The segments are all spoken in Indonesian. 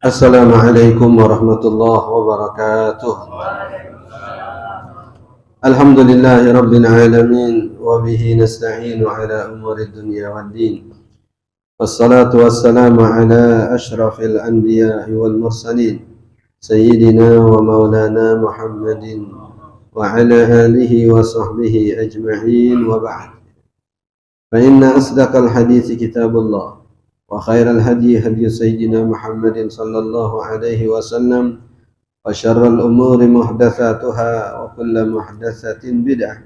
Assalamualaikum warahmatullahi wabarakatuh. Alhamdulillahi rabbil alamin wa bihi nasta'inu ala umuri dunya waddin. Wassalatu wassalamu ala asyrafil anbiya'i wal mursalin sayyidina wa maulana Muhammadin wa ala alihi wa sahbihi ajma'in wa ba'd. Fa inna asdaqal hadithi kitabullah وخير الهدي هدي سيدنا محمد صلى الله عليه وسلم وشر الأمور محدثاتها وكل محدثة بدعة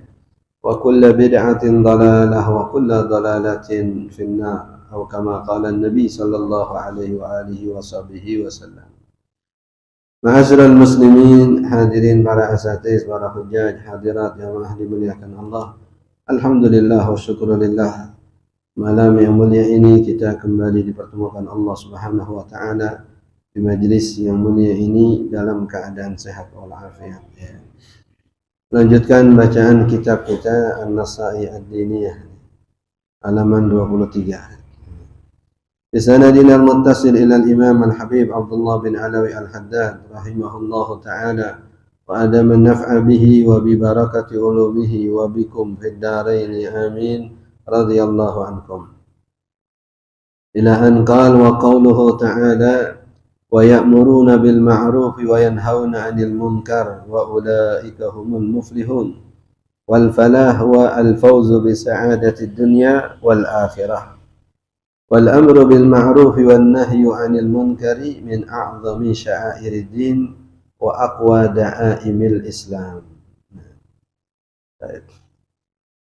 وكل بدعة ضلالة وكل ضلالة في النار أو كما قال النبي صلى الله عليه وآله وصحبه وسلم. Ma'asyiral muslimin, hadirin para asatiz, para hujjaj, hadirat yang dimuliakan Allah. Alhamdulillah wa syukurillah. Malam yang mulia ini kita kembali dipertemukan Allah Subhanahu wa taala di majlis yang mulia ini dalam keadaan sehat walafiat. Lanjutkan bacaan kitab kita An-Nasa'i Ad-Diniyah halaman 23. Bi sanadina al-muttasil ila al-Imam al-Habib Abdullah bin Alawi al-Haddad rahimahullahu taala wa adama an-naf'a bihi wa bi barakati ulumihi wa bikum fid darain amin. radhiyallahu ankum ila an qala wa qawluhu ta'ala wa ya'muruna bil ma'ruf wa yanhauna 'anil munkar wa ulaika humul muflihun wal falah wa al fawzu bi sa'adati dunya wal akhirah wal amru bil ma'ruf wan nahyu 'anil munkari min a'zami sya'airid din wa aqwa da'aimil Islam.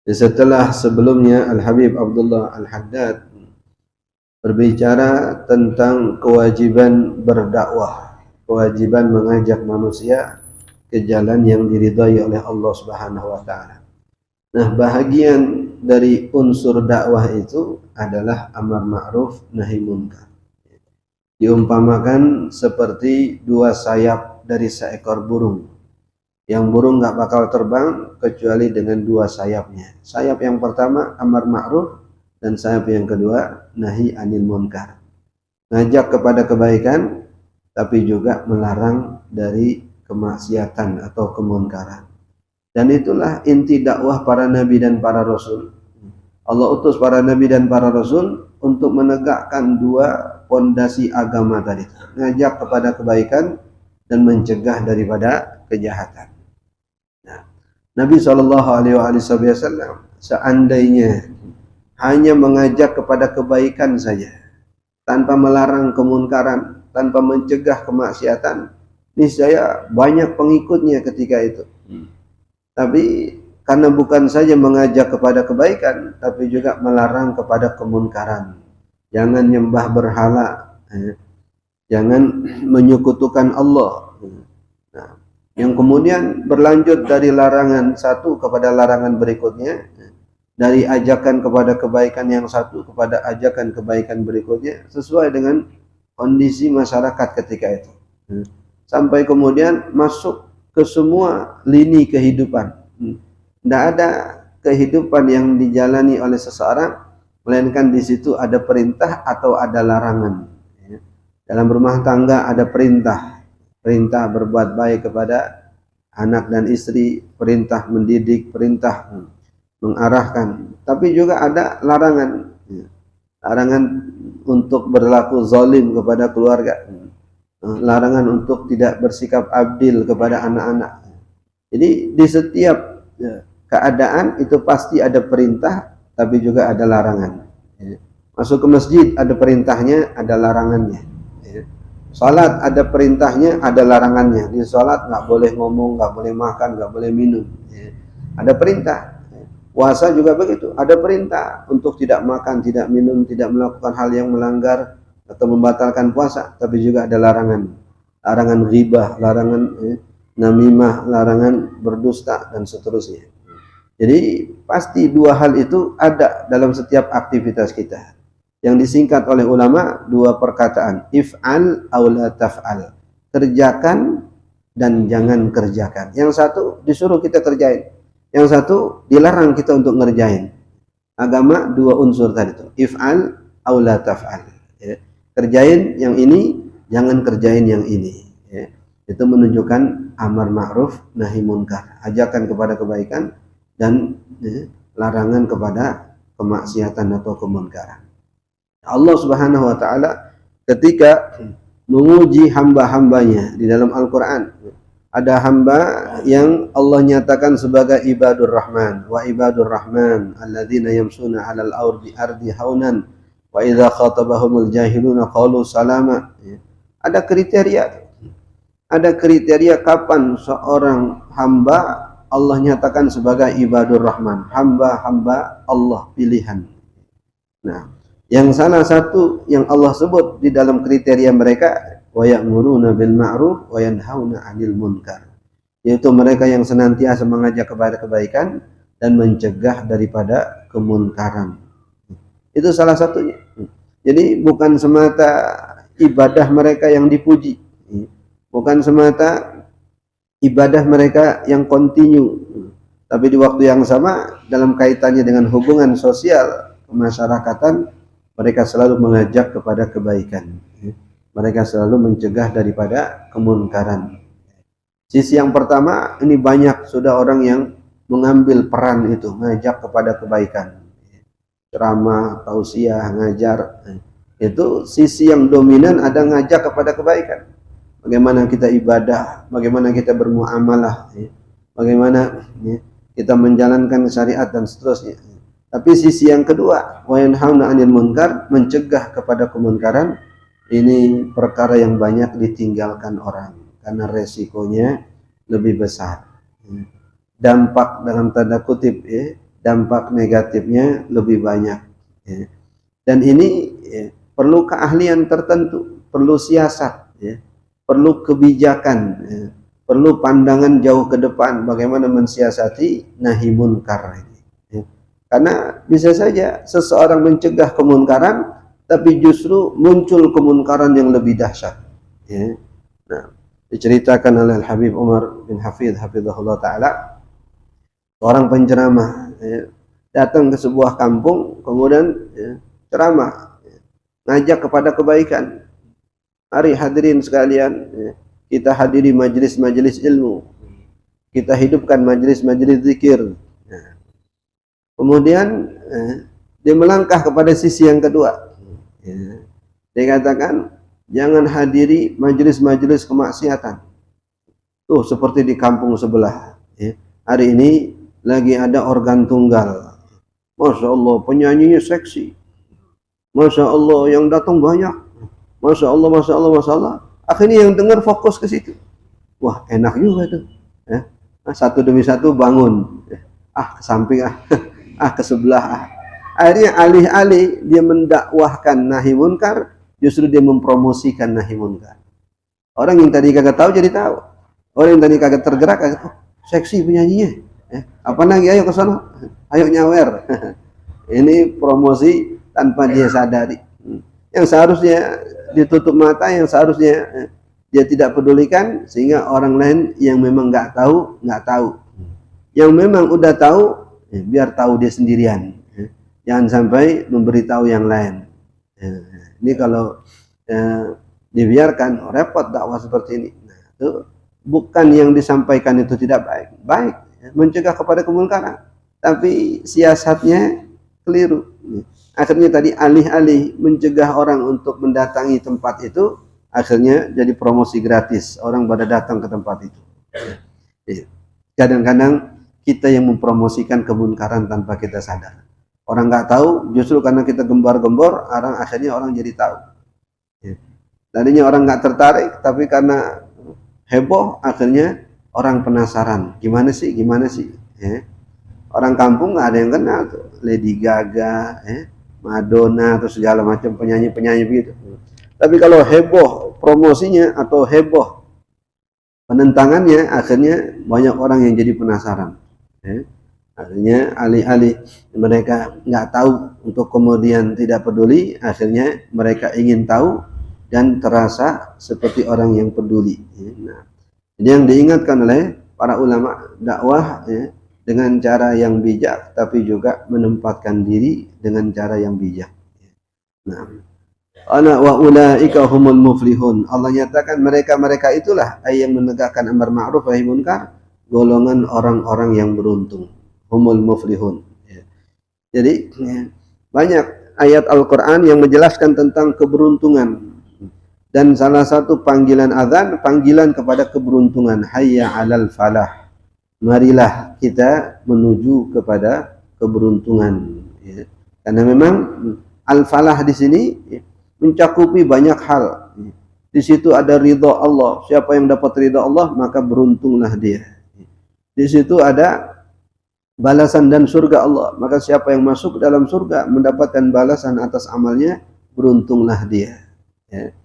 Setelah sebelumnya Al-Habib Abdullah Al-Haddad berbicara tentang kewajiban berdakwah, kewajiban mengajak manusia ke jalan yang diridhai oleh Allah Subhanahu wa taala. Nah, bahagian dari unsur dakwah itu adalah amar ma'ruf nahi munkar. Diumpamakan seperti dua sayap dari seekor burung. Yang burung nggak bakal terbang kecuali dengan dua sayapnya. Sayap yang pertama amar ma'ruf dan sayap yang kedua nahi anil munkar. Ngajak kepada kebaikan tapi juga melarang dari kemaksiatan atau kemunkaran. Dan itulah inti dakwah para nabi dan para rasul. Allah utus para nabi dan para rasul untuk menegakkan dua pondasi agama tadi. Ngajak kepada kebaikan dan mencegah daripada kejahatan. Nabi SAW seandainya hanya mengajak kepada kebaikan saja, tanpa melarang kemunkaran, tanpa mencegah kemaksiatan, niscaya banyak pengikutnya ketika itu. Tapi karena bukan saja mengajak kepada kebaikan, tapi juga melarang kepada kemunkaran. Jangan nyembah berhala, jangan menyekutukan Allah. Yang kemudian berlanjut dari larangan satu kepada larangan berikutnya, dari ajakan kepada kebaikan yang satu kepada ajakan kebaikan berikutnya, sesuai dengan kondisi masyarakat ketika itu. Sampai kemudian masuk ke semua lini kehidupan. Tidak ada kehidupan yang dijalani oleh seseorang, melainkan di situ ada perintah atau ada larangan. Dalam rumah tangga ada perintah berbuat baik kepada anak dan istri, perintah mendidik, perintah mengarahkan. Tapi juga ada larangan untuk berlaku zalim kepada keluarga, larangan untuk tidak bersikap adil kepada anak-anak. Jadi di setiap keadaan itu pasti ada perintah, tapi juga ada larangan. Masuk ke masjid ada perintahnya, ada larangannya. Salat ada perintahnya, ada larangannya. Di salat nggak boleh ngomong, nggak boleh makan, nggak boleh minum. Ada perintah. Puasa juga begitu. Ada perintah untuk tidak makan, tidak minum, tidak melakukan hal yang melanggar atau membatalkan puasa. Tapi juga ada larangan. Larangan ghibah, larangan namimah, larangan berdusta, dan seterusnya. Jadi pasti dua hal itu ada dalam setiap aktivitas kita. Yang disingkat oleh ulama dua perkataan, if'al aw la taf'al, kerjakan dan jangan kerjakan. Yang satu disuruh kita kerjain, yang satu dilarang kita untuk ngerjain. Agama dua unsur tadi itu, if'al aw la taf'al. Kerjain yang ini, jangan kerjain yang ini. Ya. Itu menunjukkan amar ma'ruf nahi munkar, ajakan kepada kebaikan dan larangan kepada kemaksiatan atau kemunkaran. Allah Subhanahu wa taala ketika menguji hamba-hambanya di dalam Al-Qur'an, ada hamba yang Allah nyatakan sebagai ibadur rahman, wa ibadur rahman alladzina yamshuna 'alal ardi haunan wa idza khatabahumul jahiluna qalu salama. Ada kriteria kapan seorang hamba Allah nyatakan sebagai ibadur rahman, hamba-hamba Allah pilihan. Nah, yang salah satu yang Allah sebut di dalam kriteria mereka, wa ya'muruna bil ma'ruf wa yanhauna 'anil munkar, yaitu mereka yang senantiasa mengajak kepada kebaikan dan mencegah daripada kemunkaran. Itu salah satunya. Jadi bukan semata ibadah mereka yang dipuji, bukan semata ibadah mereka yang kontinu, tapi di waktu yang sama dalam kaitannya dengan hubungan sosial kemasyarakatan, mereka selalu mengajak kepada kebaikan. Mereka selalu mencegah daripada kemunkaran. Sisi yang pertama, ini banyak sudah orang yang mengambil peran itu, mengajak kepada kebaikan. Ceramah, tausiah, ngajar. Itu sisi yang dominan, ada ngajak kepada kebaikan. Bagaimana kita ibadah, bagaimana kita bermuamalah, bagaimana kita menjalankan syariat dan seterusnya. Tapi sisi yang kedua, wa yanhauna 'anil munkar, mencegah kepada kemunkaran, ini perkara yang banyak ditinggalkan orang karena resikonya lebih besar. Dampak dalam tanda kutip, dampak negatifnya lebih banyak. Dan ini perlu keahlian tertentu, perlu siasat, perlu kebijakan, perlu pandangan jauh ke depan bagaimana mensiasati nahi munkar ini. Karena bisa saja seseorang mencegah kemunkaran, tapi justru muncul kemunkaran yang lebih dahsyat. Nah, diceritakan oleh Al-Habib Umar bin Hafidh hafizahullah ta'ala, seorang penceramah datang ke sebuah kampung, kemudian ceramah, ngajak kepada kebaikan. Mari hadirin sekalian, kita hadiri majelis-majelis ilmu, kita hidupkan majelis-majelis zikir. Kemudian dia melangkah kepada sisi yang kedua. Dia katakan, jangan hadiri majelis-majelis kemaksiatan. Tuh seperti di kampung sebelah. Hari ini lagi ada organ tunggal. Masya Allah, penyanyinya seksi. Masya Allah, yang datang banyak. Masya Allah, Masya Allah, Masya Allah. Akhirnya yang dengar fokus ke situ. Wah, enak juga tuh. Satu demi satu bangun. Ke samping ke sebelah. Akhirnya alih-alih dia mendakwahkan nahi munkar, justru dia mempromosikan nahi munkar. Orang yang tadi kagak tahu jadi tahu. Orang yang tadi kagak tergerak, seksi penyanyinya. Apa lagi, ayo ke sana, ayo nyawer. Ini promosi tanpa dia sadari. Yang seharusnya ditutup mata, yang seharusnya dia tidak pedulikan, sehingga orang lain yang memang nggak tahu. Yang memang udah tahu, biar tahu dia sendirian. Jangan sampai memberitahu yang lain. Ini kalau dibiarkan, repot dakwah seperti ini. Nah, itu bukan yang disampaikan itu tidak baik, mencegah kepada kemunkaran, tapi siasatnya keliru. Akhirnya tadi alih-alih mencegah orang untuk mendatangi tempat itu, akhirnya jadi promosi gratis, orang pada datang ke tempat itu. Kadang-kadang kita yang mempromosikan kemunkaran tanpa kita sadar. Orang nggak tahu, justru karena kita gembar-gembor, akhirnya orang jadi tahu. Tadinya orang nggak tertarik, tapi karena heboh, akhirnya orang penasaran. Gimana sih? Orang kampung nggak ada yang kenal tuh. Lady Gaga, Madonna, atau segala macam penyanyi-penyanyi begitu. Tapi kalau heboh promosinya atau heboh penentangannya, akhirnya banyak orang yang jadi penasaran. Akhirnya alih-alih mereka nggak tahu untuk kemudian tidak peduli, akhirnya mereka ingin tahu dan terasa seperti orang yang peduli. Nah, jadi yang diingatkan oleh para ulama dakwah dengan cara yang bijak, tapi juga menempatkan diri dengan cara yang bijak. Nah, Ana wa ulaika humul muflihun. Allah nyatakan mereka-mereka itulah yang menegakkan amar ma'ruf nahi munkar, golongan orang-orang yang beruntung. Humul muflihun. Ya. Jadi banyak ayat Al-Qur'an yang menjelaskan tentang keberuntungan. Dan salah satu panggilan azan, panggilan kepada keberuntungan. Hayya 'alal falah. Marilah kita menuju kepada keberuntungan. Ya. Karena memang al-falah di sini mencakupi banyak hal. Di situ ada ridha Allah. Siapa yang dapat ridha Allah, maka beruntunglah dia. Di situ ada balasan dan surga Allah. Maka siapa yang masuk ke dalam surga mendapatkan balasan atas amalnya, beruntunglah dia. Ya.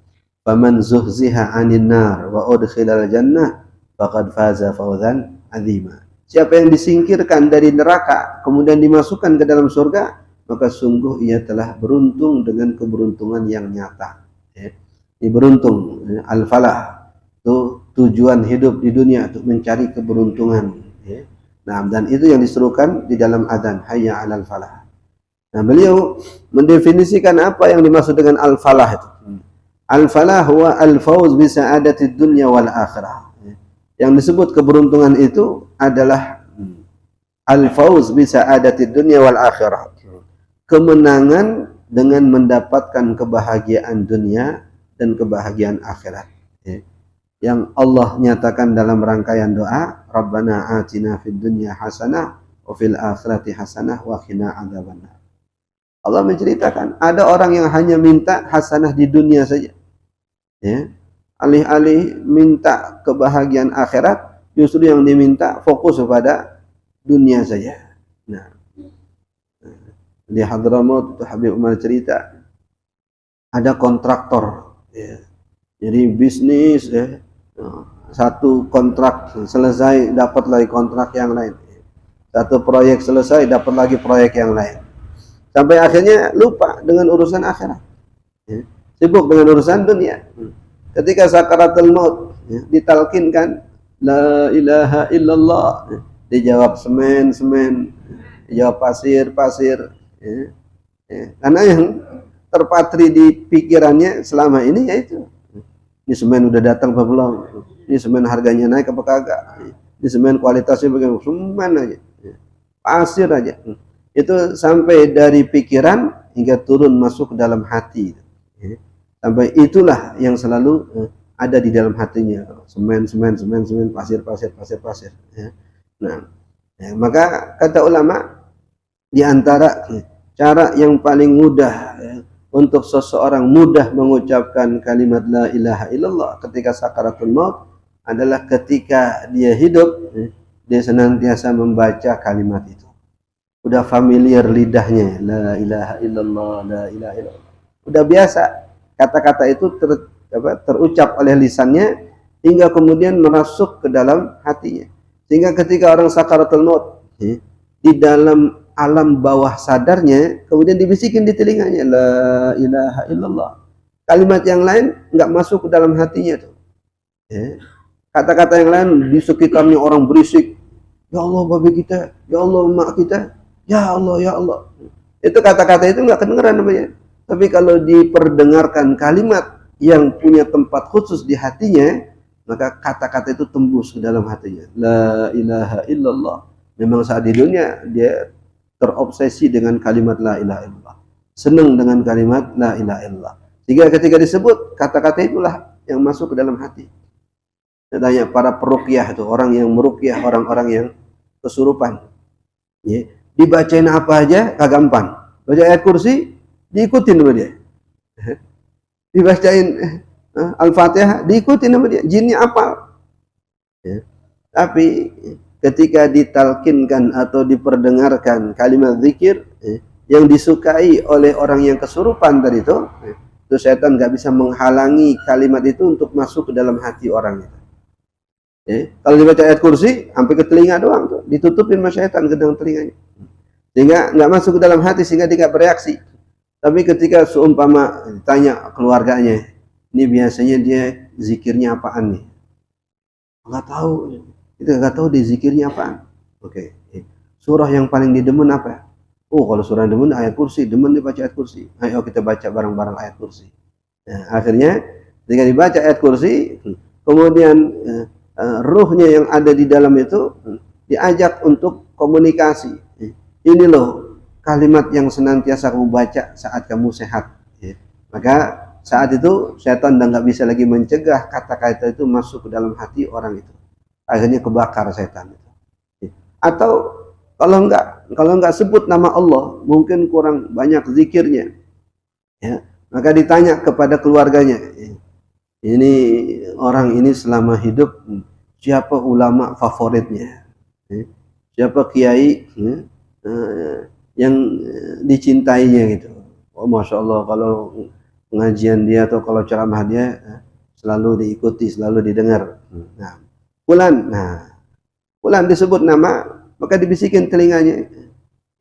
Faman zuhziha 'anil nar wa udkhilal jannah faqad faza fawzan 'azima. Siapa yang disingkirkan dari neraka kemudian dimasukkan ke dalam surga, maka sungguh ia telah beruntung dengan keberuntungan yang nyata. Ya. Ini beruntung, al-falah itu tujuan hidup di dunia untuk mencari keberuntungan. Ya. Nah, dan itu yang diserukan di dalam adzan, hayya 'alal falah. Nah, beliau mendefinisikan apa yang dimaksud dengan al-falah itu. Al-falah huwa al-fawz bi sa'adatid dunya wal akhirah. Yang disebut keberuntungan itu adalah al-fawz bi sa'adatid dunya wal akhirah. Kemenangan dengan mendapatkan kebahagiaan dunia dan kebahagiaan akhirat. Yang Allah nyatakan dalam rangkaian doa, Rabbana atina fid dunya hasanah wa fil akhirati hasanah wa qina adzabannar. Allah menceritakan ada orang yang hanya minta hasanah di dunia saja. Ya. Alih-alih minta kebahagiaan akhirat, justru yang diminta fokus kepada dunia saja. Nah, di Hadramaut itu Habib Umar cerita ada kontraktor, ya. Jadi bisnis, ya. Satu kontrak selesai dapat lagi kontrak yang lain, satu proyek selesai dapat lagi proyek yang lain, sampai akhirnya lupa dengan urusan akhirat, ya. Sibuk dengan urusan dunia. Ketika sakaratul maut, ya, ditalkinkan la ilaha illallah, ya, dijawab semen, dijawab pasir. Ya. Ya. Karena yang terpatri di pikirannya selama ini yaitu ini semen udah datang apa belum, ini semen harganya naik apa kagak, ini semen kualitasnya bagaimana, semen aja, ya. Pasir aja. Itu sampai dari pikiran hingga turun masuk ke dalam hati, ya. Sampai itulah yang selalu ada di dalam hatinya, semen, pasir. Ya. Nah, ya, maka kata ulama di antara cara yang paling mudah, ya, untuk seseorang mudah mengucapkan kalimat la ilaha illallah ketika sakaratul maut adalah ketika dia hidup, ya, dia senantiasa membaca kalimat itu. Udah familiar lidahnya, la ilaha illallah, la ilaha illallah. Udah biasa. Kata-kata itu terucap oleh lisannya hingga kemudian merasuk ke dalam hatinya. Sehingga ketika orang sakaratul maut, ya, di dalam alam bawah sadarnya kemudian dibisikin di telinganya la ilaha illallah. Kalimat yang lain nggak masuk ke dalam hatinya tuh. Ya. Kata-kata yang lain di sekitarnya orang berisik. Ya Allah babi kita, ya Allah emak kita, ya Allah ya Allah. Itu kata-kata itu nggak kedengeran namanya. Tapi kalau diperdengarkan kalimat yang punya tempat khusus di hatinya, maka kata-kata itu tembus ke dalam hatinya. La ilaha illallah. Memang saat di dunia dia terobsesi dengan kalimat la ilaha illallah. Senang dengan kalimat la ilaha illallah. Sehingga ketika disebut, kata-kata itulah yang masuk ke dalam hati. Katanya para peruqyah itu, orang yang meruqyah orang-orang yang kesurupan. Ya. Dibacain apa aja kagak mempan. Baca ayat kursi diikutin sama dia. Dibacain Al-Fatihah diikutin sama dia. Jinnya apal. Ya. Tapi ketika ditalkinkan atau diperdengarkan kalimat zikir, ya, yang disukai oleh orang yang kesurupan tadi itu setan nggak bisa menghalangi kalimat itu untuk masuk ke dalam hati orang itu. Ya. Kalau dibaca ayat kursi sampai ke telinga doang tuh, ditutupin sama setan ke dalam telinganya. Sehingga nggak masuk ke dalam hati, sehingga dia nggak bereaksi. Tapi ketika seumpama ditanya keluarganya, ini biasanya dia zikirnya apaan nih? Nggak tahu. Kita nggak tahu dia zikirnya apaan. Oke. Surah yang paling didemen apa? Oh, kalau surah yang demen ayat kursi, demen dia baca ayat kursi. Ayo kita baca bareng-bareng ayat kursi. Nah, akhirnya ketika dibaca ayat kursi, kemudian ruhnya yang ada di dalam itu diajak untuk komunikasi. Ini loh kalimat yang senantiasa kamu baca saat kamu sehat. Maka saat itu setan udah nggak bisa lagi mencegah kata-kata itu masuk ke dalam hati orang itu. Akhirnya kebakar setan itu. Atau kalau nggak sebut nama Allah, mungkin kurang banyak zikirnya, ya, maka ditanya kepada keluarganya, ini orang ini selama hidup siapa ulama favoritnya, siapa kiai yang dicintainya gitu. Oh masya Allah, kalau pengajian dia atau kalau ceramah dia selalu diikuti, selalu didengar. Nah, Fulan disebut nama, maka dibisikin telinganya,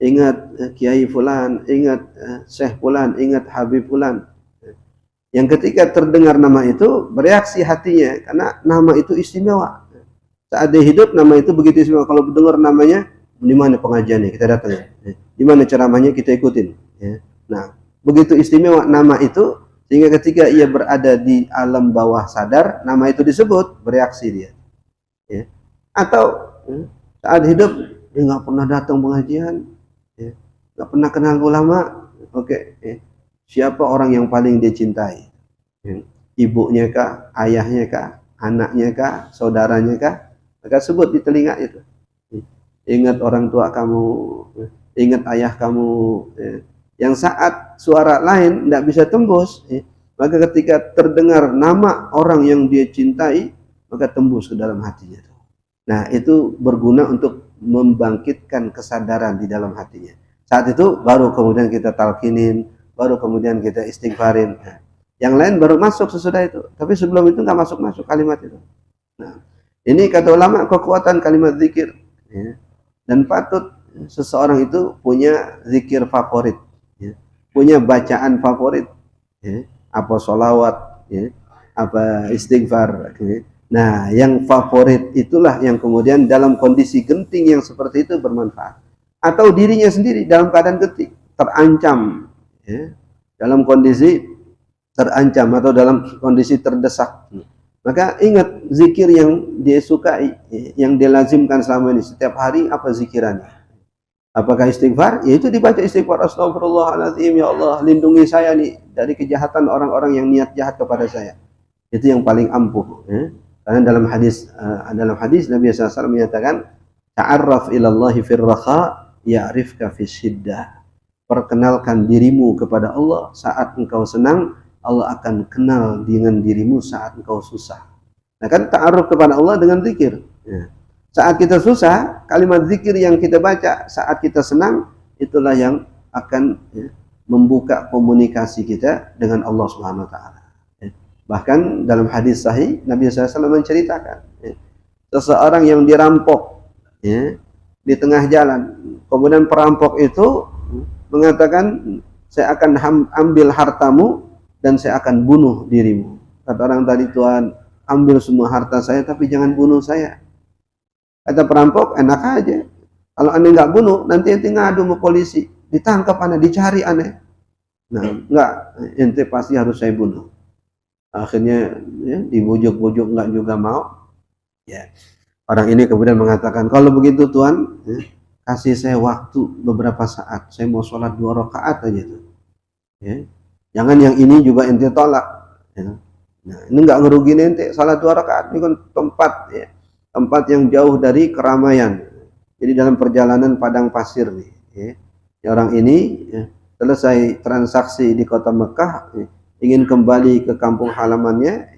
ingat Kiai Fulan, ingat Syekh Fulan, ingat Habib Fulan. Yang ketika terdengar nama itu, bereaksi hatinya, karena nama itu istimewa. Saat dia hidup, nama itu begitu istimewa. Kalau mendengar namanya, di mana pengajiannya, kita datang. Di mana ceramahnya, kita ikutin. Nah, begitu istimewa nama itu, sehingga ketika ia berada di alam bawah sadar, nama itu disebut, bereaksi dia. Atau saat hidup dia nggak pernah datang pengajian, nggak pernah kenal ulama. Siapa orang yang paling dia cintai? Ibunya kah, ayahnya kah, anaknya kah, saudaranya kah? Maka sebut di telinga itu. Ingat orang tua kamu, ingat ayah kamu. Yang saat suara lain tidak bisa tembus, maka ketika terdengar nama orang yang dia cintai, maka tembus ke dalam hatinya. Nah, itu berguna untuk membangkitkan kesadaran di dalam hatinya. Saat itu baru kemudian kita talkinin, baru kemudian kita istighfarin. Nah, yang lain baru masuk sesudah itu. Tapi sebelum itu nggak masuk kalimat itu. Nah, ini kata ulama kekuatan kalimat zikir. Dan patut seseorang itu punya zikir favorit, punya bacaan favorit, apa sholawat, apa istighfar. Nah, yang favorit itulah yang kemudian dalam kondisi genting yang seperti itu bermanfaat. Atau dirinya sendiri dalam keadaan genting, terancam, dalam kondisi terancam atau dalam kondisi terdesak. Maka ingat zikir yang dia sukai, yang dia lazimkan selama ini. Setiap hari apa zikirannya? Apakah istighfar? Yaitu dibaca istighfar. Astagfirullahaladzim, ya Allah, lindungi saya nih dari kejahatan orang-orang yang niat jahat kepada saya. Itu yang paling ampuh. Karena dalam hadis Nabi SAW menyatakan, ta'arraf ilallahi firraha ya'rifka fi syiddah. Perkenalkan dirimu kepada Allah saat engkau senang, Allah akan kenal dengan dirimu saat engkau susah. Nah kan ta'arruf kepada Allah dengan zikir. Saat kita susah, kalimat zikir yang kita baca saat kita senang, itulah yang akan membuka komunikasi kita dengan Allah Subhanahu wa Ta'ala. Bahkan dalam hadis sahih Nabi SAW menceritakan seseorang yang dirampok di tengah jalan, kemudian perampok itu mengatakan, saya akan ambil hartamu dan saya akan bunuh dirimu. Kata orang tadi, Tuhan ambil semua harta saya tapi jangan bunuh saya. Kata perampok, enak aja, kalau anda nggak bunuh nanti ente ngadu sama polisi, ditangkap anda, dicari anda. Nah enggak, ente pasti harus saya bunuh. Akhirnya dibujuk-bujuk nggak juga mau. Orang ini kemudian mengatakan, kalau begitu Tuhan, kasih saya waktu beberapa saat, saya mau sholat 2 rakaat aja tuh. Jangan yang ini juga ente tolak. Nah, ini nggak ngerugin ente, sholat 2 rakaat ini kan tempat yang jauh dari keramaian. Jadi dalam perjalanan padang pasir nih. Orang ini selesai transaksi di kota Mekah, ingin kembali ke kampung halamannya,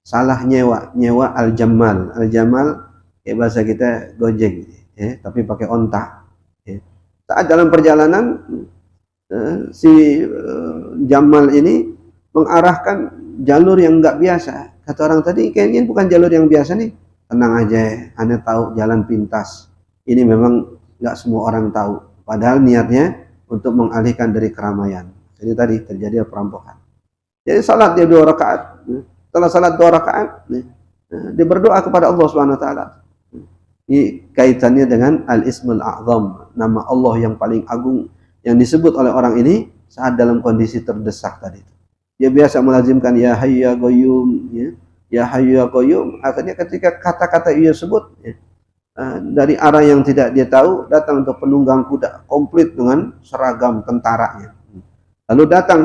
salah nyewa al-jamal. Al-jamal kayak bahasa kita gojek, tapi pakai onta. Saat dalam perjalanan si Jamal ini mengarahkan jalur yang nggak biasa. Kata orang tadi, kayaknya bukan jalur yang biasa nih. Tenang aja, Anda tahu jalan pintas. Ini memang nggak semua orang tahu. Padahal niatnya untuk mengalihkan dari keramaian. Jadi tadi terjadi perampokan. Jadi salat dia 2 rakaat. Setelah salat 2 rakaat, dia berdoa kepada Allah Subhanahu wa Ta'ala. Ini kaitannya dengan Al-Ismul A'zam, nama Allah yang paling agung yang disebut oleh orang ini saat dalam kondisi terdesak tadi. Dia biasa melazimkan ya hayyu ya qayyum, ya. Ya hayyu ya qayyum. Akhirnya ketika kata-kata ia sebut, ya, dari arah yang tidak dia tahu datang untuk penunggang kuda komplit dengan seragam tentaranya. Lalu datang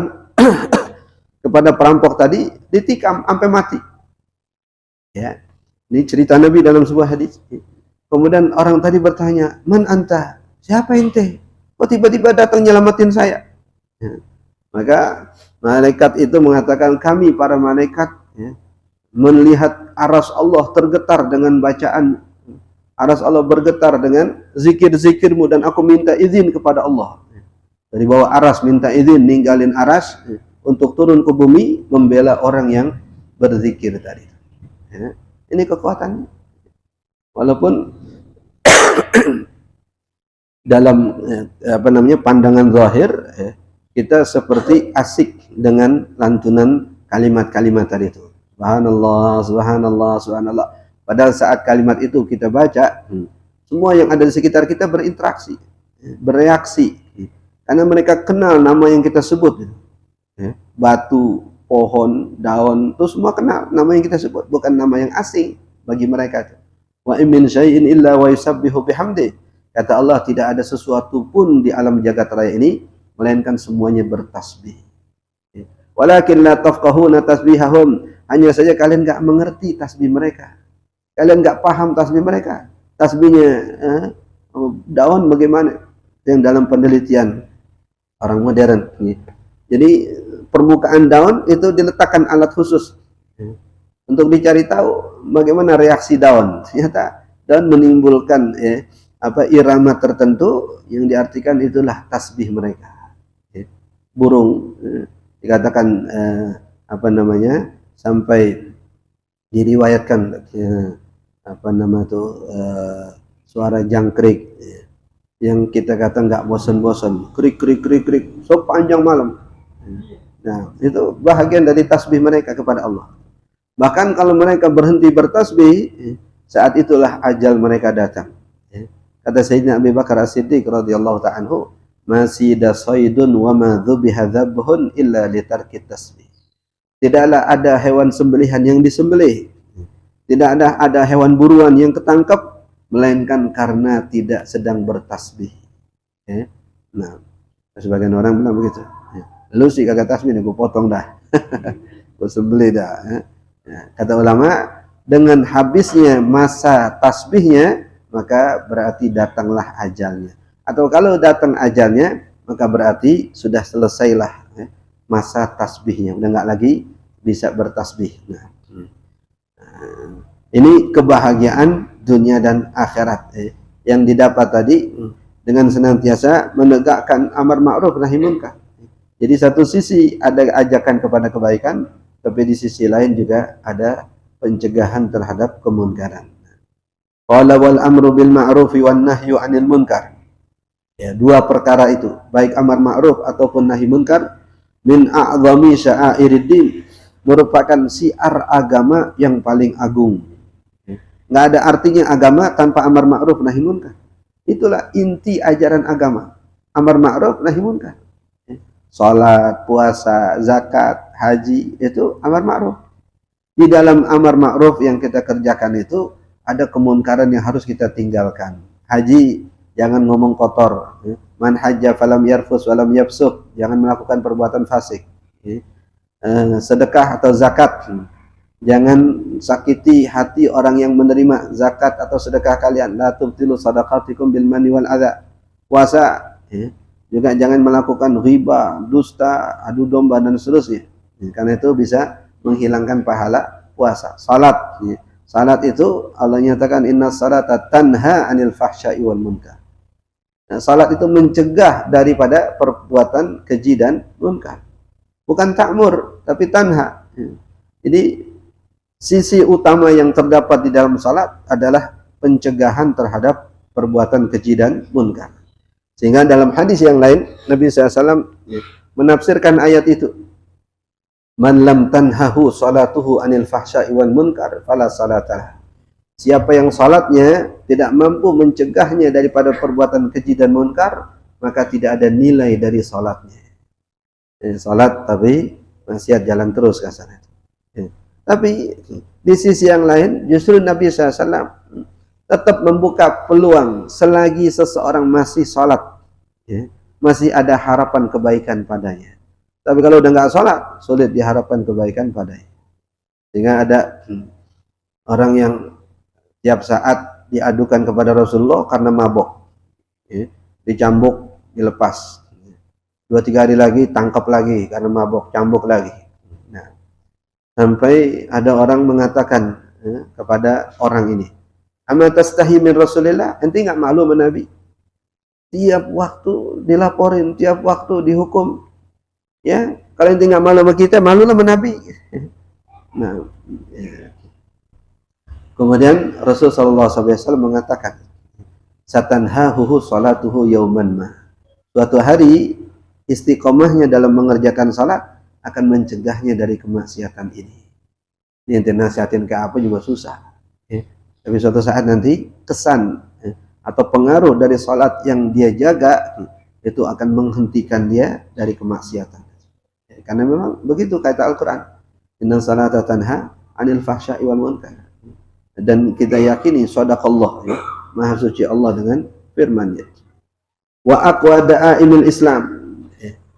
kepada perampok tadi, ditikam sampai mati. Ya, ini cerita Nabi dalam sebuah hadis. Kemudian orang tadi bertanya, "Man anta? Siapa ente? Kok tiba-tiba datang nyelamatin saya?" Ya. Maka malaikat itu mengatakan, "Kami para malaikat, ya, melihat aras Allah tergetar dengan bacaan, aras Allah bergetar dengan zikir-zikirmu, dan aku minta izin kepada Allah." Dari bawah aras minta izin, ninggalin aras, ya, untuk turun ke bumi membela orang yang berzikir tadi. Ya, ini kekuatannya. Walaupun dalam pandangan zahir, ya, kita seperti asik dengan lantunan kalimat-kalimat tadi itu. Subhanallah, subhanallah, subhanallah. Padahal saat kalimat itu kita baca, semua yang ada di sekitar kita berinteraksi, bereaksi, karena mereka kenal nama yang kita sebut. Batu, pohon, daun, itu semua kenal nama yang kita sebut, bukan nama yang asing bagi mereka. Wa in min syai'in illa wa yusabbihu bihamdi. Kata Allah, tidak ada sesuatu pun di alam jagat raya ini melainkan semuanya bertasbih. Walakin la tafqahuna tasbihahum. Hanya saja kalian enggak mengerti tasbih mereka. Kalian enggak paham tasbih mereka. Tasbihnya daun bagaimana? Yang dalam penelitian orang modern. Jadi permukaan daun itu diletakkan alat khusus untuk dicari tahu bagaimana reaksi daun. Ternyata daun menimbulkan irama tertentu yang diartikan itulah tasbih mereka. Burung dikatakan sampai diriwayatkan suara jangkrik yang kita kata nggak bosan-bosan, krik krik krik krik sepanjang malam. Nah, itu bahagian dari tasbih mereka kepada Allah. Bahkan kalau mereka berhenti bertasbih, saat itulah ajal mereka datang. Kata Sayyidina Abu Bakar As-Siddiq radhiyallahu ta'ala anhu, "Masida saydun wa ma dhubiha dhabhun illa li tarki tasbih." Tidaklah ada hewan sembelihan yang disembelih, tidak ada hewan buruan yang ketangkap, melainkan karena tidak sedang bertasbih. Nah, sebagian orang bilang begitu. Lu sih kagak tasbih nih, gue potong dah. Gue sembelih dah. Kata ulama, dengan habisnya masa tasbihnya, maka berarti datanglah ajalnya. Atau kalau datang ajalnya, maka berarti sudah selesailah masa tasbihnya. Udah nggak lagi bisa bertasbih. Nah, ini kebahagiaan dunia dan akhirat yang didapat tadi dengan senantiasa menegakkan amar ma'ruf nahi munkar. Jadi satu sisi ada ajakan kepada kebaikan, tapi di sisi lain juga ada pencegahan terhadap kemunkaran. Qala wal amru bil ma'rufi wan nahyu 'anil munkar. Ya, dua perkara itu, baik amar ma'ruf ataupun nahi munkar, min a'zami sya'airiddin, merupakan syiar agama yang paling agung. Enggak ada artinya agama tanpa amar ma'ruf nahi munkar. Itulah inti ajaran agama. Amar ma'ruf nahi munkar. Salat, puasa, zakat, haji, itu amar ma'ruf. Di dalam amar ma'ruf yang kita kerjakan itu ada kemunkaran yang harus kita tinggalkan. Haji, jangan ngomong kotor. Man hajja falam yarfus walam yafsuq, jangan melakukan perbuatan fasik. Sedekah atau zakat, jangan sakiti hati orang yang menerima zakat atau sedekah kalian. La tubtilu sadaqatikum bil manni wal adza. Puasa, juga jangan melakukan riba, dusta, adu domba dan seterusnya. Karena itu bisa menghilangkan pahala puasa. Salat, salat itu Allah nyatakan inna salata tanha 'anil fahsya'i wal munkar. Nah, salat itu mencegah daripada perbuatan keji dan munkar. Bukan ta'mur, tapi tanha. Jadi sisi utama yang terdapat di dalam salat adalah pencegahan terhadap perbuatan keji dan munkar. Sehingga dalam hadis yang lain Nabi SAW menafsirkan ayat itu, man lam tanhahu salatuhu anil fahsya'i wal munkar fala salatalah. Siapa yang salatnya tidak mampu mencegahnya daripada perbuatan keji dan munkar, maka tidak ada nilai dari salatnya. Salat tapi maksiat jalan terus kasarnya. Ya. Tapi di sisi yang lain justru Nabi SAW tetap membuka peluang selagi seseorang masih sholat, ya, masih ada harapan kebaikan padanya. Tapi kalau udah nggak sholat, sulit diharapkan kebaikan padanya. Sehingga ada orang yang tiap saat diadukan kepada Rasulullah karena mabok, ya, dicambuk, dilepas, 2-3 hari lagi tangkap lagi karena mabok, cambuk lagi. Nah, sampai ada orang mengatakan, ya, kepada orang ini, "Ama tastahi min Rasulillah?" Ente nggak malu sama Nabi? Tiap waktu dilaporin, tiap waktu dihukum. Ya, kalau ente nggak malu sama kita, malu sama Nabi. Nah, ya. Kemudian Rasulullah SAW mengatakan, satanhahu salatuhu yauman ma. Suatu hari istiqomahnya dalam mengerjakan salat akan mencegahnya dari kemaksiatan ini. Ini ente nasihatin ke apa juga susah. Ya. Tapi suatu saat nanti kesan, ya, atau pengaruh dari salat yang dia jaga itu akan menghentikan dia dari kemaksiatan. Ya, karena memang begitu kata Al-Quran. Inna salata tanha anil fahsya'i wal munkar. Dan kita yakini sadaqallah, ya, Maha suci Allah dengan firman-Nya. Wa aqwa da'aimil Islam,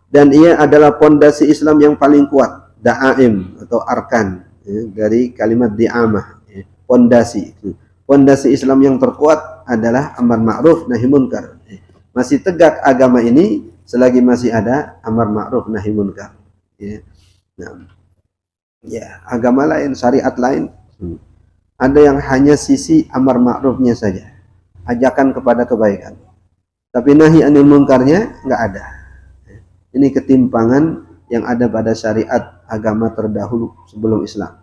dan ia adalah pondasi Islam yang paling kuat. Da'aim atau arkan, ya, dari kalimat di'amah, ya, pondasi. Pondasi Islam yang terkuat adalah amar ma'ruf nahi munkar. Masih tegak agama ini selagi masih ada amar ma'ruf nahi munkar. Ya. Nah, ya, agama lain, syariat lain, ada yang hanya sisi amar ma'rufnya saja, ajakan kepada kebaikan, tapi nahi anil munkarnya nggak ada. Ini ketimpangan yang ada pada syariat agama terdahulu sebelum Islam.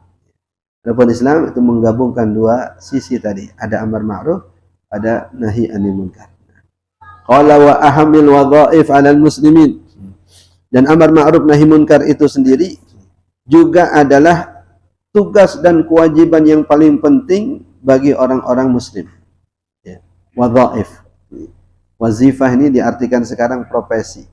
Adapun Islam itu menggabungkan dua sisi tadi, ada amar ma'ruf, ada nahi anil munkar. Qala wa ahamil wadhaif 'alal muslimin. Dan amar ma'ruf nahi munkar itu sendiri juga adalah tugas dan kewajiban yang paling penting bagi orang-orang muslim. Ya. Wadhaif. Wazifah ini diartikan sekarang profesi.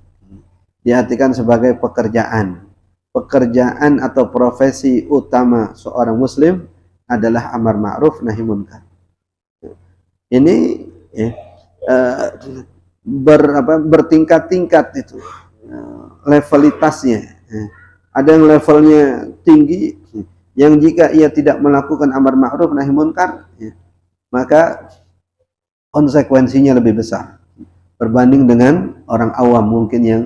Diartikan sebagai pekerjaan. Pekerjaan atau profesi utama seorang muslim adalah amar ma'ruf nahi munkar. Ini, ya, bertingkat-tingkat itu, levelitasnya. Ada yang levelnya tinggi, yang jika ia tidak melakukan amar ma'ruf nahi munkar, ya, maka konsekuensinya lebih besar berbanding dengan orang awam mungkin yang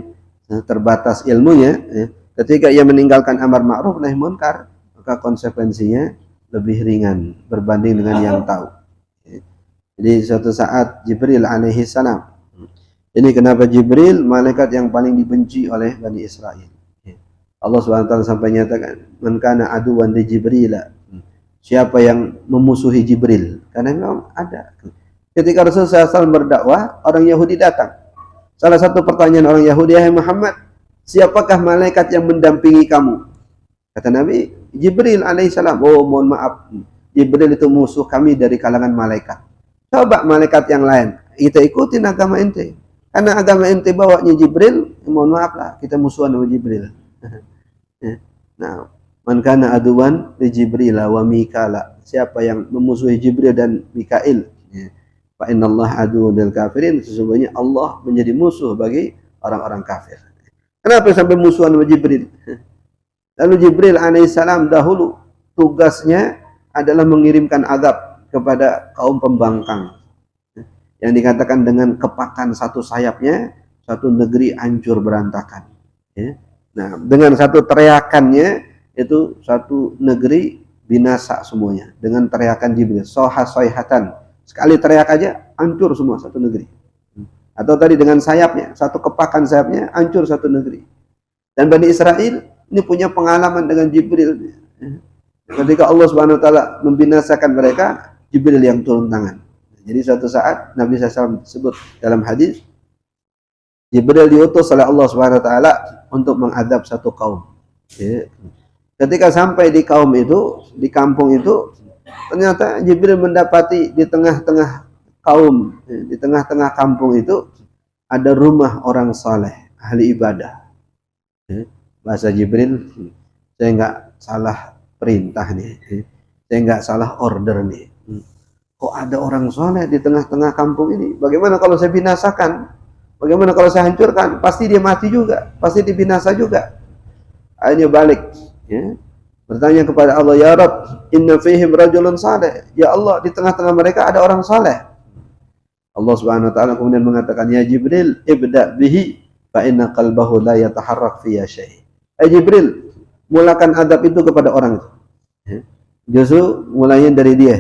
terbatas ilmunya. Ya, ketika ia meninggalkan amar ma'ruf nahi munkar, maka konsekuensinya lebih ringan berbanding dengan yang tahu. Ya. Jadi suatu saat Jibril alaihi salam, ini kenapa Jibril malaikat yang paling dibenci oleh Bani Israel. Allah SWT sampai nyatakan, man kana aduwan li Jibril, siapa yang memusuhi Jibril. Karena memang ada. Ketika Rasulullah SAW berdakwah, orang Yahudi datang. Salah satu pertanyaan orang Yahudi, "Hai Muhammad, siapakah malaikat yang mendampingi kamu?" Kata Nabi, Jibril alaihissalam. "Oh, mohon maaf, Jibril itu musuh kami dari kalangan malaikat. Coba malaikat yang lain, kita ikutin agama ente. Karena agama ente bawanya Jibril, mohon maaf lah, kita musuhan sama Jibril." Nah, man kana aduwan li Jibril wa Mikala, siapa yang memusuhi Jibril dan Mikail, ya, fa innallaha aduwwun lil kafirin, sesungguhnya Allah menjadi musuh bagi orang-orang kafir. Kenapa sampai musuhan sama Jibril? Lalu Jibril alaihissalam dahulu tugasnya adalah mengirimkan azab kepada kaum pembangkang, yang dikatakan dengan kepakan satu sayapnya satu negeri hancur berantakan, ya. Nah, dengan satu teriakannya itu satu negeri binasa semuanya. Dengan teriakan Jibril, sohatan, sekali teriak aja hancur semua satu negeri. Atau tadi dengan sayapnya, satu kepakan sayapnya hancur satu negeri. Dan Bani Israel ini punya pengalaman dengan Jibril. Ketika Allah SWT membinasakan mereka, Jibril yang turun tangan. Jadi suatu saat Nabi SAW sebut dalam hadis, Jibril diutus oleh Allah SWT untuk mengadab satu kaum. Ya. Ketika sampai di kaum itu, di kampung itu, ternyata Jibril mendapati di tengah-tengah kaum, di tengah-tengah kampung itu ada rumah orang saleh, ahli ibadah. Ya. Bahasa Jibril, saya nggak salah perintah nih, saya nggak salah order nih. Kok ada orang soleh di tengah-tengah kampung ini? Bagaimana kalau saya binasakan? Bagaimana kalau saya hancurkan? Pasti dia mati juga, pasti dibinasa juga. Akhirnya balik, ya, bertanya kepada Allah, ya Rabb, inna fihim rajulun saleh. Ya Allah, di tengah-tengah mereka ada orang saleh. Allah Subhanahu wa taala kemudian mengatakan, ya Jibril, ibda bihi fa inna qalbahu la yataharrak fi syai'. Jibril, mulakan adab itu kepada orang itu. Justru mulainya dari dia.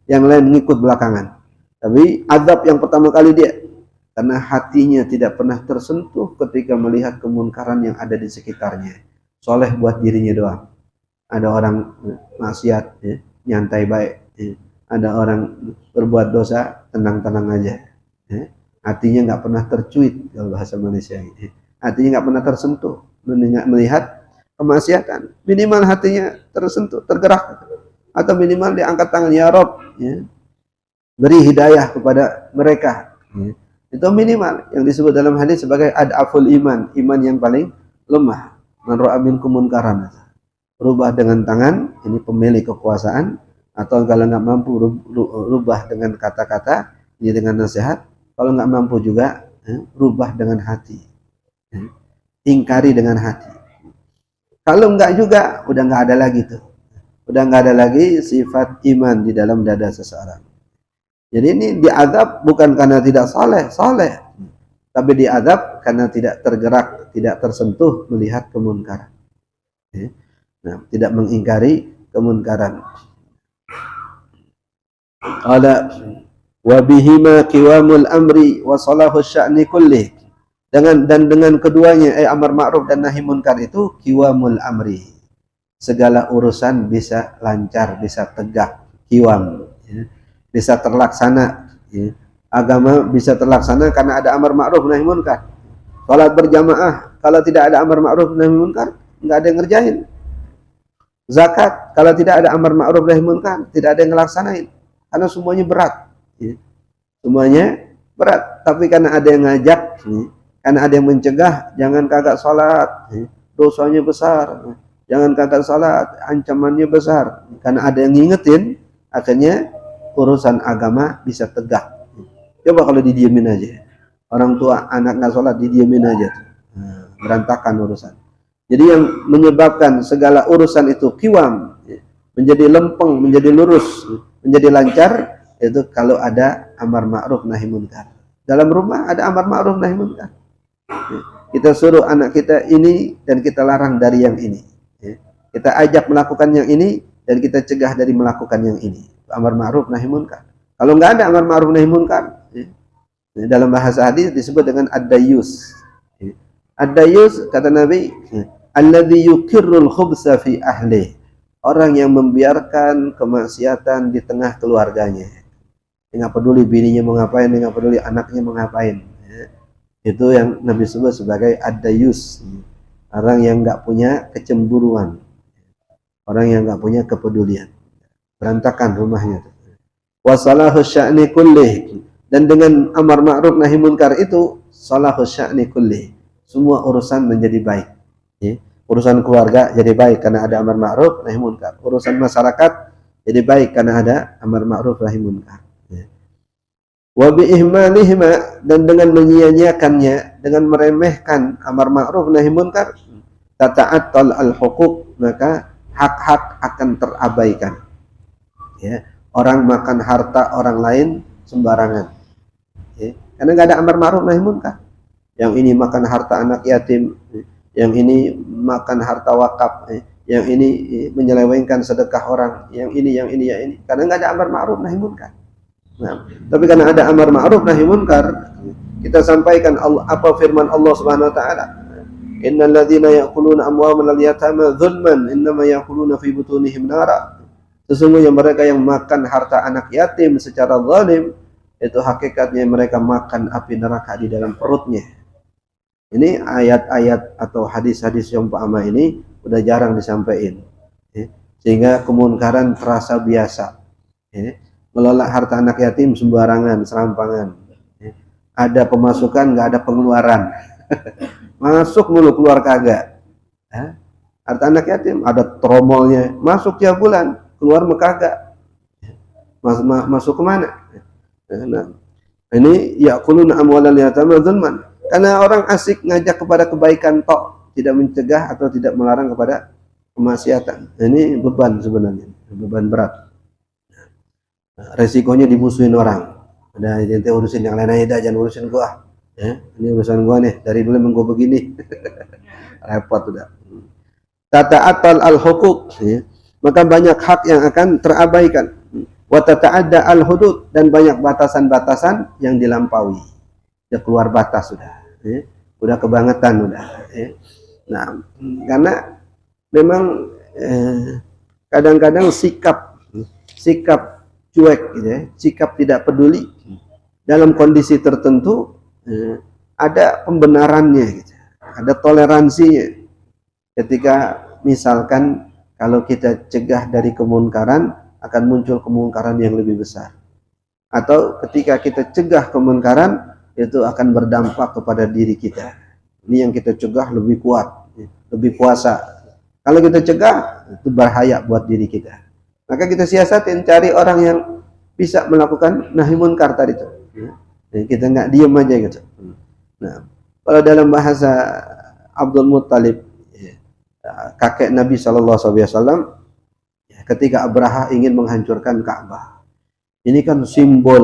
Yang lain mengikut belakangan. Tapi adab yang pertama kali dia, karena hatinya tidak pernah tersentuh ketika melihat kemunkaran yang ada di sekitarnya. Soleh buat dirinya doang. Ada orang maksiat, ya, nyantai baik. Ya. Ada orang berbuat dosa, tenang-tenang aja. Ya. Hatinya nggak pernah tercuit, kalau bahasa Malaysia. Ya. Hatinya nggak pernah tersentuh melihat kemaksiatan. Minimal hatinya tersentuh, tergerak. Atau minimal diangkat tangan, ya Rob. Ya. Beri hidayah kepada mereka. Ya. Itu minimal yang disebut dalam hadis sebagai ad'aful iman, iman yang paling lemah. Man ra'a minkum munkaran. Rubah dengan tangan, ini pemilik kekuasaan, atau kalau nggak mampu rubah dengan kata-kata, ini dengan nasihat. Kalau nggak mampu juga, rubah dengan hati, ingkari dengan hati. Kalau nggak juga, udah nggak ada lagi tuh, udah nggak ada lagi sifat iman di dalam dada seseorang. Jadi ini diazab bukan karena tidak saleh, tapi diazab karena tidak tergerak, tidak tersentuh melihat kemunkaran. Nah, tidak mengingkari kemunkaran. Qala wa bihima qiwamul amri wa salahus sya'ni kullih. Dengan keduanya amar ma'ruf dan nahi munkar itu qiwamul amri. Segala urusan bisa lancar, bisa tegak, qiwam, ya. Bisa terlaksana, ya. Agama bisa terlaksana karena ada amar ma'ruf nahi munkar. Salat berjamaah kalau tidak ada amar ma'ruf nahi munkar, enggak ada yang ngerjain. Zakat, kalau tidak ada amar ma'ruf nahi munkar, tidak ada yang ngelaksanain. Karena semuanya berat. Ya. Semuanya berat. Tapi karena ada yang ngajak, ya, karena ada yang mencegah, jangan kagak salat, ya, dosanya besar. Jangan kagak salat, ancamannya besar. Karena ada yang ngingetin, akhirnya urusan agama bisa tegak. Coba kalau didiemin aja. Orang tua anak nggak salat, didiemin aja. Nah, berantakan urusan. Jadi yang menyebabkan segala urusan itu kiwam, menjadi lempeng, menjadi lurus, menjadi lancar, itu kalau ada amar ma'ruf nahi munkar. Dalam rumah ada amar ma'ruf nahi munkar. Kita suruh anak kita ini dan kita larang dari yang ini. Kita ajak melakukan yang ini dan kita cegah dari melakukan yang ini. Amar ma'ruf nahi munkar. Kalau nggak ada amar ma'ruf nahi munkar, dalam bahasa hadis disebut dengan ad-dayyus. Ad-dayyus kata Nabi, alladzi yukirrul khubsa fi ahli, orang yang membiarkan kemaksiatan di tengah keluarganya. Enggak peduli bininya mau ngapain, enggak peduli anaknya mau ngapain. Itu yang Nabi sebut sebagai ad-dayyus, orang yang enggak punya kecemburuan, orang yang enggak punya kepedulian. Berantakan rumahnya. Wasalahus sya'ni kullih, dan dengan amar ma'ruf nahi munkar itu salahus sya'ni kullih, semua urusan menjadi baik. Ya. Urusan keluarga jadi baik karena ada amar ma'ruf nahi munkar. Urusan masyarakat jadi baik karena ada amar ma'ruf nahi munkar. Ya. Wa bi ihmalihima, dan dengan menyia-nyiakannya, dengan meremehkan amar ma'ruf nahi munkar, tata'attal al-huquq, maka hak-hak akan terabaikan. Ya. Orang makan harta orang lain sembarangan. Ya. Karena nggak ada amar ma'ruf nahi munkar. Yang ini makan harta anak yatim, yang ini makan harta wakaf, yang ini menyelewengkan sedekah orang, yang ini, karena nggak ada amar ma'ruf nahi munkar. Nah, tapi karena ada amar ma'ruf nahi munkar, kita sampaikan apa firman Allah Subhanahu wa taala, innal ladzina ya'kuluna amwalal yatama dzulman innama ya'kuluna fi butunihim nara. Sesungguhnya mereka yang makan harta anak yatim secara zalim, itu hakikatnya mereka makan api neraka di dalam perutnya. Ini ayat-ayat atau hadis-hadis yang umpama ini udah jarang disampaikan, ya. Sehingga kemunkaran terasa biasa. Ya. Ngelola harta anak yatim sembarangan, serampangan. Ya. Ada pemasukan, nggak ada pengeluaran. Masuk mulu, keluar kagak. Ya. harta anak yatim, ada tromolnya, masuk tiap bulan, keluar kagak. Masuk kemana? Nah, ini ya'kuluna amwalal yatama dzulman. Karena orang asik ngajak kepada kebaikan tok, tidak mencegah atau tidak melarang kepada kemaksiatan. Ini beban sebenarnya, beban berat. Resikonya dimusuhin orang. Ada ente urusin yang lain aja, jangan urusin gua. Ya, ini urusan gua nih, dari dulu emang gua begini. Repot udah. Tata'atal al-huquq, ya. Maka banyak hak yang akan terabaikan. Wa tata'adda al-hudud, dan banyak batasan-batasan yang dilampaui. Udah keluar batas sudah. Ya. Udah kebangetan udah. Ya. Nah, karena memang kadang-kadang sikap cuek gitu ya, sikap tidak peduli dalam kondisi tertentu ada pembenarannya gitu. Ada toleransinya. Ketika misalkan kalau kita cegah dari kemunkaran, akan muncul kemungkaran yang lebih besar. Atau ketika kita cegah kemungkaran, itu akan berdampak kepada diri kita. Ini yang kita cegah lebih kuat, lebih kuasa. Kalau kita cegah, itu bahaya buat diri kita. Maka kita siasatin, cari orang yang bisa melakukan nahi munkar tadi itu. Kita nggak diem aja gitu. Nah, kalau dalam bahasa Abdul Muttalib, kakek Nabi SAW, ketika Abraha ingin menghancurkan Ka'bah, ini kan simbol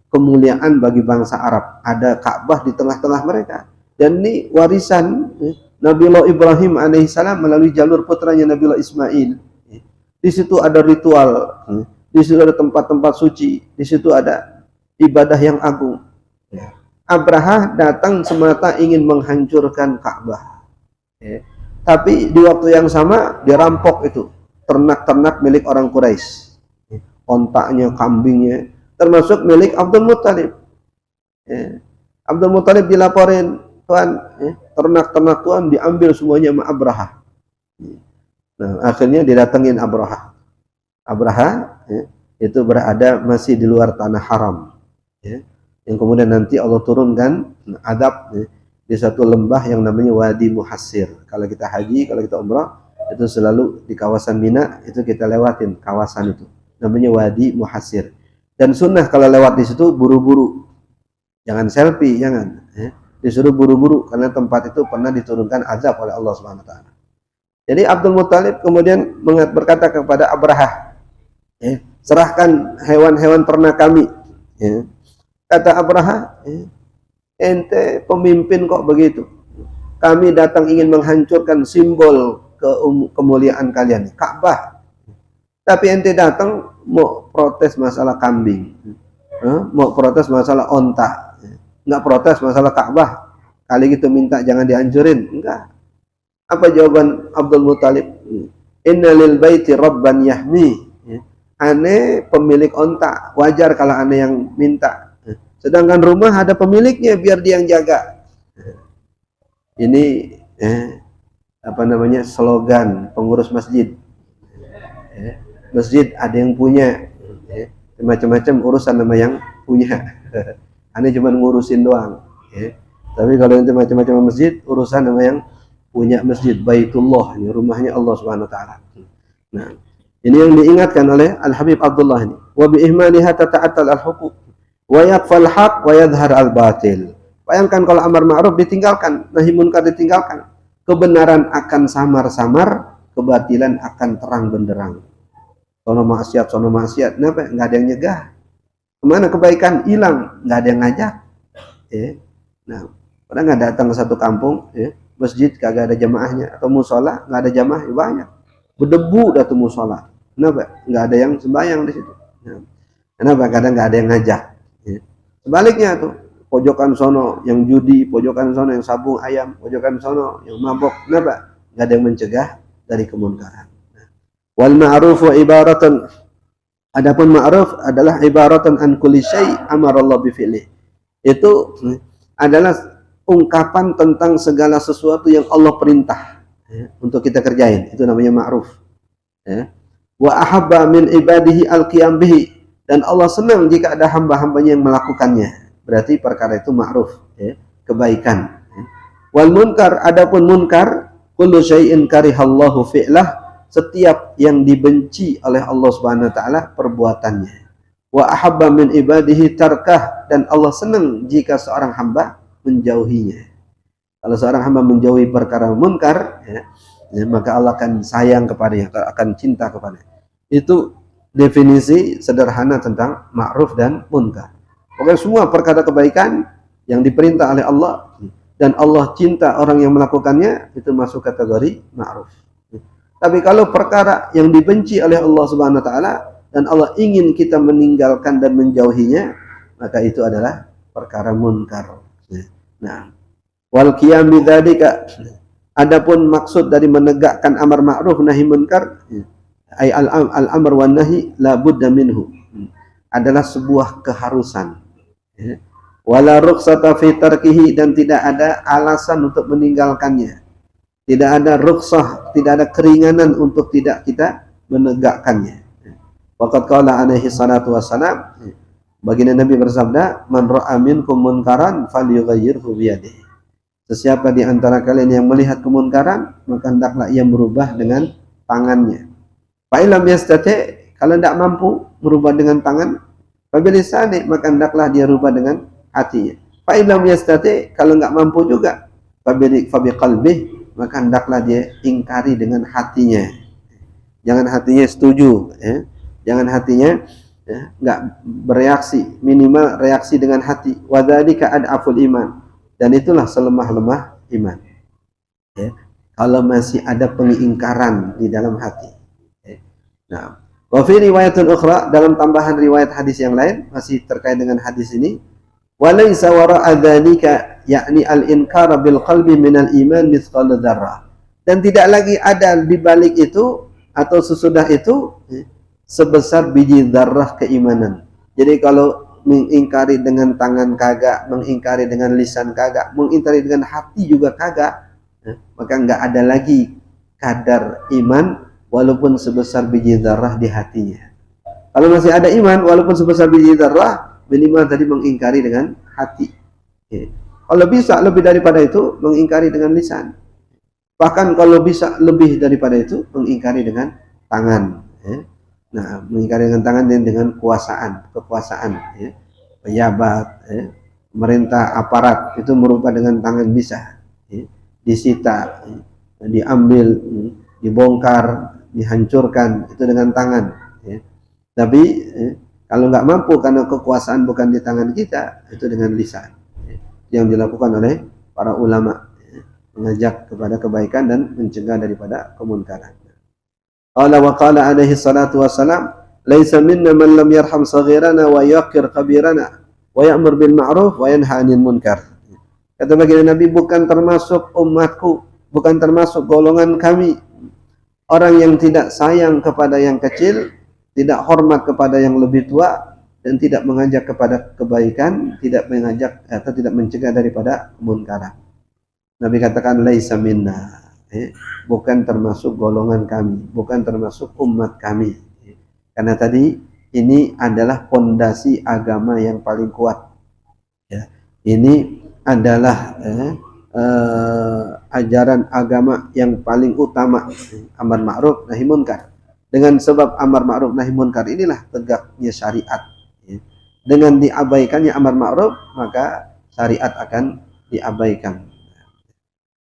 kemuliaan bagi bangsa Arab. Ada Ka'bah di tengah-tengah mereka, dan ini warisan Nabiullah Ibrahim alaihissalam melalui jalur putranya Nabiullah Ismail. Di situ ada ritual, di situ ada tempat-tempat suci, di situ ada ibadah yang agung. Abraha datang semata ingin menghancurkan Ka'bah. Tapi di waktu yang sama dirampok itu ternak-ternak milik orang Quraisy. Ontaknya, kambingnya, termasuk milik Abdul Muttalib. Abdul Muttalib dilaporin, Tuan, ternak-ternak Tuan diambil semuanya sama Abraha. Nah, akhirnya didatengin Abraha. Abraha itu berada masih di luar tanah haram. Yang kemudian nanti Allah turunkan adab di satu lembah yang namanya Wadi Muhassir. Kalau kita haji, kalau kita umrah, itu selalu di kawasan Mina, itu kita lewatin kawasan itu. Namanya Wadi Muhassir. Dan sunnah kalau lewat di situ buru-buru. Jangan selfie, jangan. Disuruh buru-buru karena tempat itu pernah diturunkan azab oleh Allah Subhanahu wa taala. Jadi Abdul Muttalib kemudian berkata kepada Abraha, serahkan hewan-hewan ternak kami. Kata Abraha, ente pemimpin kok begitu? Kami datang ingin menghancurkan simbol kemuliaan kalian, Ka'bah. Tapi ente datang mau protes masalah kambing, mau protes masalah onta, nggak protes masalah Ka'bah. Kali gitu minta jangan dihancurin, enggak. Apa jawaban Abdul Muttalib? Innalil baiti rabban yahmi. Ane pemilik onta, wajar kalau ane yang minta. Sedangkan rumah ada pemiliknya, biar dia yang jaga. Ini apa namanya, slogan pengurus masjid. Masjid ada yang punya, macam-macam urusan nama yang punya. Ane cuma ngurusin doang. Tapi kalau itu macam-macam masjid, urusan nama yang punya masjid, Baitullah, ini rumahnya Allah Subhanahu wa taala. Nah, ini yang diingatkan oleh Al-Habib Abdullah ini. Wa bi ihmaliha tata'attal al-huquq wa yaqfal haq wa yadhhar al-batil. Bayangkan kalau amar ma'ruf ditinggalkan, nahi munkar ditinggalkan, kebenaran akan samar-samar, kebatilan akan terang benderang. Sono maksiat, kenapa? Enggak ada yang nyegah. Kemana kebaikan? Hilang, enggak ada yang ngajak. Nah, pernah nggak datang ke satu kampung, masjid kagak ada jamaahnya, atau musola nggak ada jamaah, banyak berdebu datang musola. Kenapa? Nggak ada yang sembahyang di situ. Kenapa? Kadang nggak ada yang ngajak. Sebaliknya tuh, pojokan sono yang judi, pojokan sono yang sabung ayam, pojokan sono yang mabok. Kenapa? Nggak ada yang mencegah dari kemunkaran. Wal ma'ruf wa ibaratan. Adapun ma'ruf adalah ibaratan an kulli syai' amarallahu bi fi'li. Itu adalah ungkapan tentang segala sesuatu yang Allah perintah untuk kita kerjain, itu namanya ma'ruf. Wa ahabba min ibadihi al-qiyam bihi, dan Allah senang jika ada hamba-hambanya yang melakukannya, berarti perkara itu ma'ruf, kebaikan. Wal munkar, adapun munkar kullu syai'in karihallahu fi'lah, setiap yang dibenci oleh Allah Subhanahu wa taala perbuatannya. Wa ahabba min ibadihi tarkah, dan Allah senang jika seorang hamba menjauhinya. Kalau seorang hamba menjauhi perkara munkar, maka Allah akan sayang kepadanya, akan cinta kepadanya. Itu definisi sederhana tentang ma'ruf dan munkar. Pokoknya semua perkara kebaikan yang diperintah oleh Allah dan Allah cinta orang yang melakukannya, itu masuk kategori ma'ruf. Tapi kalau perkara yang dibenci oleh Allah Subhanahu wa taala dan Allah ingin kita meninggalkan dan menjauhinya, maka itu adalah perkara munkar. Nah, wal qiyam bidzalika, adapun maksud dari menegakkan amar ma'ruf nahi munkar, ay al-amr wan nahi la budda minhu, adalah sebuah keharusan. Wala rukhsata fi tarkihi, dan tidak ada alasan untuk meninggalkannya. Tidak ada rukhsah, tidak ada keringanan untuk tidak kita menegakkannya. Waqad qala alaihi salatu wassalam, baginda Nabi bersabda, man ra'a minkum munkaran falyughayyirhu biyadihi. Sesiapa di antara kalian yang melihat kemunkaran, maka hendaklah ia merubah dengan tangannya. Fa illam yastati, kalau tidak mampu merubah dengan tangan, fa bilisani, maka hendaklah dia rubah dengan hatinya. Fa illam yastati, kalau enggak mampu juga, fa biqalbihi, maka hendaklah dia ingkari dengan hatinya. Jangan hatinya setuju, jangan hatinya enggak bereaksi, minimal reaksi dengan hati. Wa dzalika ad'aful iman, dan itulah selemah-lemah iman. Kalau masih ada pengingkaran di dalam hati. Nah, wa fi riwayatul ukhra, dalam tambahan riwayat hadis yang lain masih terkait dengan hadis ini, walaysa wara'a dzalika, yakni al-inkar bil qalbi minal iman mithqal dzarrah, dan tidak lagi ada di balik itu atau sesudah itu sebesar biji dzarrah keimanan. Jadi kalau mengingkari dengan tangan kagak, mengingkari dengan lisan kagak, mengingkari dengan hati juga kagak, maka enggak ada lagi kadar iman walaupun sebesar biji dzarrah di hatinya. Kalau masih ada iman walaupun sebesar biji dzarrah, minimal tadi mengingkari dengan hati. Kalau bisa lebih daripada itu, mengingkari dengan lisan. Bahkan kalau bisa lebih daripada itu, mengingkari dengan tangan. Nah, mengingkari dengan tangan dan dengan kekuasaan, pejabat, pemerintah, aparat, itu merubah dengan tangan bisa. Disita, diambil, dibongkar, dihancurkan, itu dengan tangan. Tapi kalau nggak mampu karena kekuasaan bukan di tangan kita, itu dengan lisan. Yang dilakukan oleh para ulama, mengajak kepada kebaikan dan mencegah daripada kemunkaran. Qala wa qala alaihi salatu wassalam, laisa minna man lam yarham saghirana wa yaqir kabirana wa ya'mur bil ma'ruf wa yanha 'anil munkar. Kata baginda Nabi, bukan termasuk umatku, bukan termasuk golongan kami orang yang tidak sayang kepada yang kecil, tidak hormat kepada yang lebih tua, dan tidak mengajak kepada kebaikan, tidak mengajak atau tidak mencegah daripada kemunkaran. Nabi katakan laisa minna, bukan termasuk golongan kami, bukan termasuk umat kami. Karena tadi ini adalah pondasi agama yang paling kuat. Ini adalah ajaran agama yang paling utama, amar ma'ruf nahi munkar. Dengan sebab amar ma'ruf nahi munkar inilah tegaknya syariat. Dengan diabaikannya amar ma'ruf, maka syariat akan diabaikan.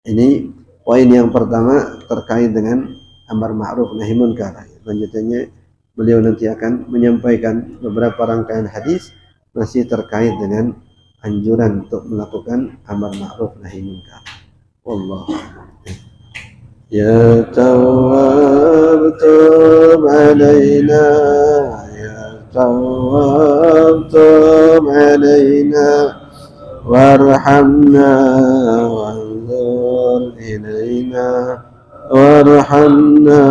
Ini poin yang pertama terkait dengan amar ma'ruf nahi munkar. Selanjutnya beliau nanti akan menyampaikan beberapa rangkaian hadis masih terkait dengan anjuran untuk melakukan amar ma'ruf nahi munkar. Wallahu a'lam. Ya Tawwab tub alaina, ya Tawwab tub alaina, warhamna wanzur ilaina, warhamna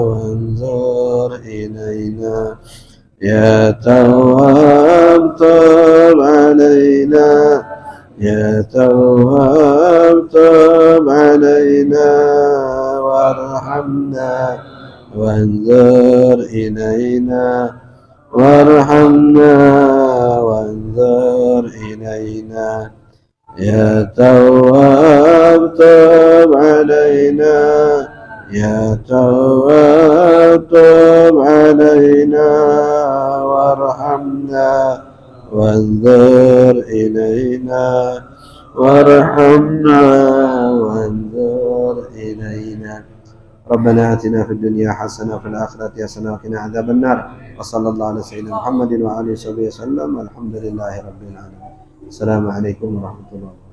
wanzur ilaina, ya Tawwab tub alaina, ya Tawwab tub alaina, warhamna wanzur ilaina, warhamna wanzur ilaina, ya Tawwab tub alaina. علينا يا تواب تب علينا وارحمنا وانظر إلينا وارحمنا وانظر إلينا. ربنا آتنا في الدنيا حسنة وفي الآخرة حسنة وقنا عذاب النار. وصلى الله على سيدنا محمد وعلى آله وصحبه وسلم. الحمد لله رب العالمين. السلام عليكم ورحمة الله.